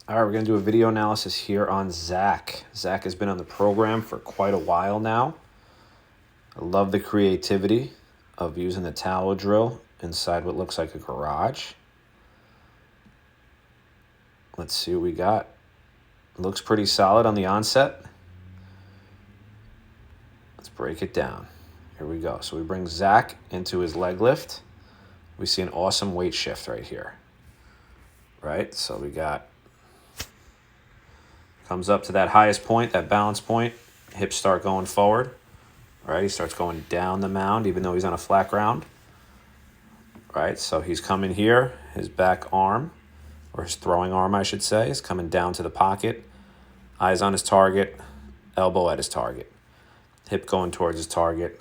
All right, we're going to do a video analysis here on Zach. Zach has been on the program for quite a while now. I love the creativity of using the tallow drill inside what looks like a garage. Let's see what we got. Looks pretty solid on the onset. Let's break it down. Here we go. So we bring Zach into his leg lift. We see an awesome weight shift right here. Right? So we got, comes up to that highest point, that balance point. Hips start going forward. Right? He starts going down the mound even though he's on a flat ground. Right? So he's coming here. His back arm, or his throwing arm, I should say, is coming down to the pocket. Eyes on his target. Elbow at his target. Hip going towards his target.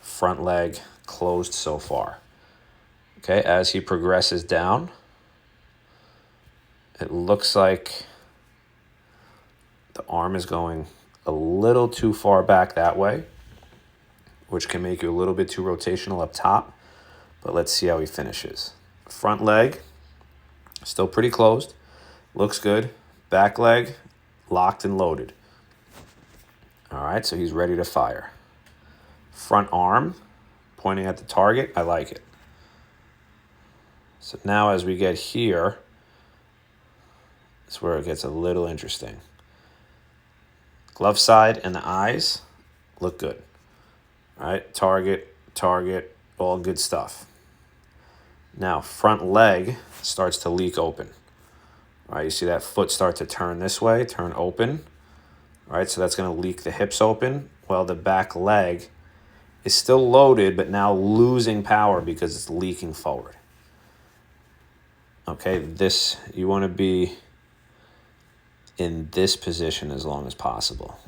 Front leg closed so far. Okay, as he progresses down, it looks like the arm is going a little too far back that way, which can make you a little bit too rotational up top. But let's see how he finishes. Front leg, still pretty closed. Looks good. Back leg, locked and loaded. All right, so he's ready to fire. Front arm, pointing at the target. I like it. So now as we get here, it's where it gets a little interesting. Glove side and the eyes look good. All right, target, all good stuff. Now, front leg starts to leak open. All right, you see that foot start to turn this way, turn open. All right, so that's going to leak the hips open. Well, the back leg is still loaded, but now losing power because it's leaking forward. Okay, you want to be in this position as long as possible.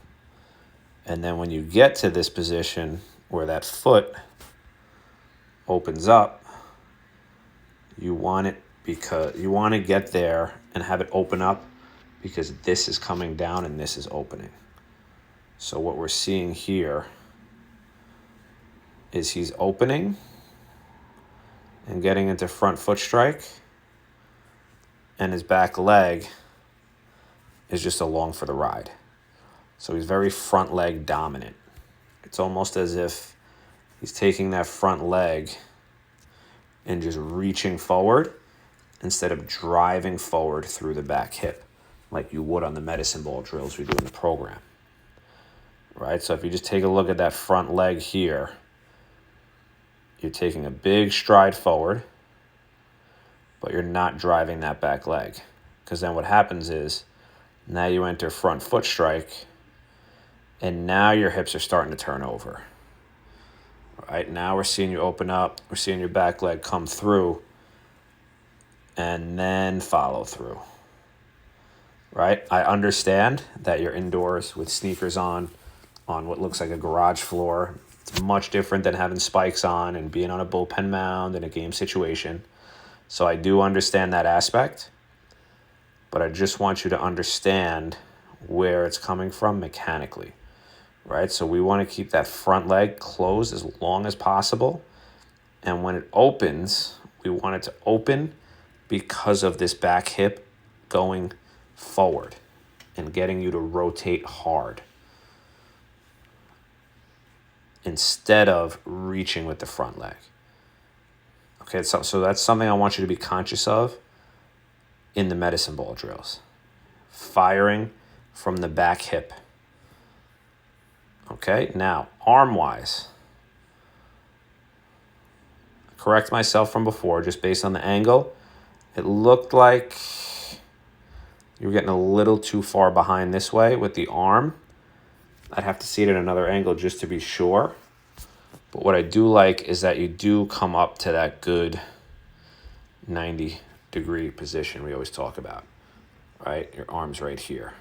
And then when you get to this position where that foot opens up, you want it because you want to get there and have it open up because this is coming down and this is opening. So what we're seeing here is he's opening and getting into front foot strike, and his back leg is just along for the ride. So he's very front leg dominant. It's almost as if he's taking that front leg and just reaching forward instead of driving forward through the back hip like you would on the medicine ball drills we do in the program. Right? So if you just take a look at that front leg here, you're taking a big stride forward, but you're not driving that back leg. Because then what happens is now you enter front foot strike, and now your hips are starting to turn over. Right? Now we're seeing you open up, we're seeing your back leg come through, and then follow through. Right? I understand that you're indoors with sneakers on what looks like a garage floor. It's much different than having spikes on and being on a bullpen mound in a game situation. So I do understand that aspect, but I just want you to understand where it's coming from mechanically, right? So we want to keep that front leg closed as long as possible. And when it opens, we want it to open because of this back hip going forward and getting you to rotate hard instead of reaching with the front leg. Okay, so that's something I want you to be conscious of in the medicine ball drills. Firing from the back hip. Okay, now arm-wise. Correct myself from before, just based on the angle. It looked like you were getting a little too far behind this way with the arm. I'd have to see it at another angle just to be sure. But what I do like is that you do come up to that good 90-degree position we always talk about, right? Your arm's right here.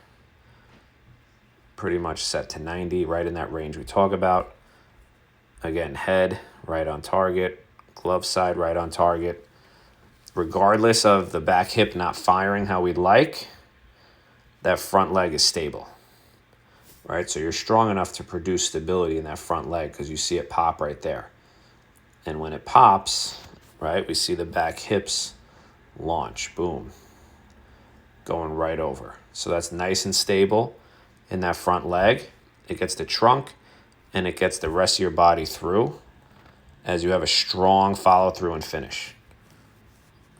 Pretty much set to 90, right in that range we talk about. Again, head right on target, glove side right on target. Regardless of the back hip not firing how we'd like, that front leg is stable. Right, so you're strong enough to produce stability in that front leg because you see it pop right there. And when it pops, right, we see the back hips launch, boom. going right over. So that's nice and stable in that front leg. It gets the trunk and it gets the rest of your body through as you have a strong follow through and finish.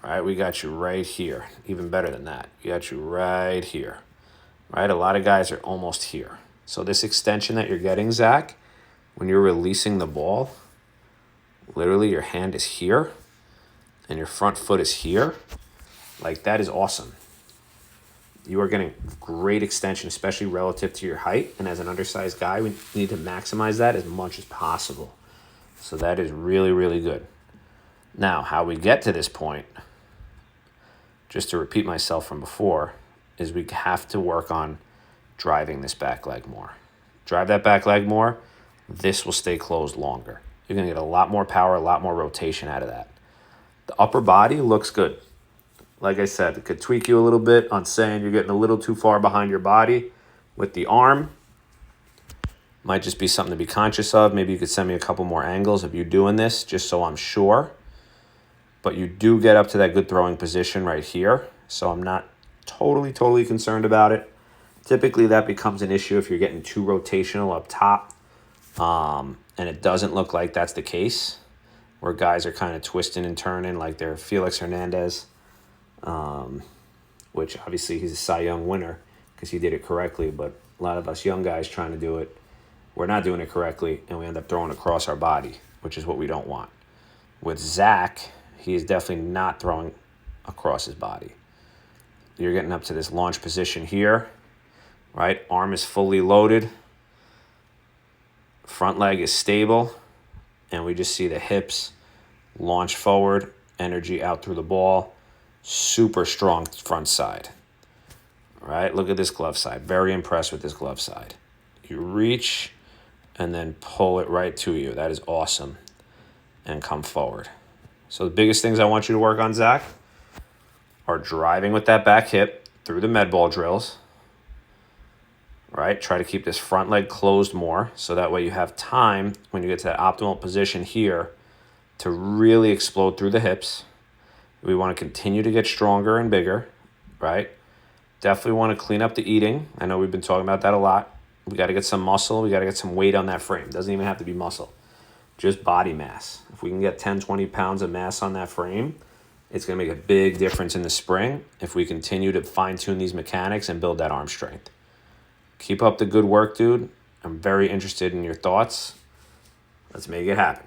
All right, we got you right here. Even better than that. We got you right here. Right, a lot of guys are almost here. So this extension that you're getting, Zach, when you're releasing the ball, literally your hand is here and your front foot is here. Like, that is awesome. You are getting great extension, especially relative to your height. And as an undersized guy, we need to maximize that as much as possible. So that is really, really good. Now, how we get to this point, just to repeat myself from before, is we have to work on driving this back leg more. Drive that back leg more, this will stay closed longer. You're going to get a lot more power, a lot more rotation out of that. The upper body looks good. Like I said, it could tweak you a little bit on saying you're getting a little too far behind your body with the arm. Might just be something to be conscious of. Maybe you could send me a couple more angles of you doing this, just so I'm sure. But you do get up to that good throwing position right here. So I'm not totally concerned about it. Typically that becomes an issue if you're getting too rotational up top. And it doesn't look like that's the case, where guys are kind of twisting and turning like they're Felix Hernandez, which obviously he's a Cy Young winner because he did it correctly. But a lot of us young guys trying to do it, we're not doing it correctly, and we end up throwing across our body, which is what we don't want. With Zach, he is definitely not throwing across his body. You're getting up to this launch position here, right? Arm is fully loaded. Front leg is stable. And we just see the hips launch forward, energy out through the ball. Super strong front side. All right, look at this glove side. Very impressed with this glove side. You reach and then pull it right to you. That is awesome. And come forward. So the biggest things I want you to work on, Zach, are driving with that back hip through the med ball drills. Right? Try to keep this front leg closed more so that way you have time when you get to that optimal position here to really explode through the hips. We want to continue to get stronger and bigger, right? Definitely want to clean up the eating. I know we've been talking about that a lot. We got to get some muscle. We got to get some weight on that frame. Doesn't even have to be muscle. Just body mass. If we can get 10, 20 pounds of mass on that frame, it's going to make a big difference in the spring if we continue to fine-tune these mechanics and build that arm strength. Keep up the good work, dude. I'm very interested in your thoughts. Let's make it happen.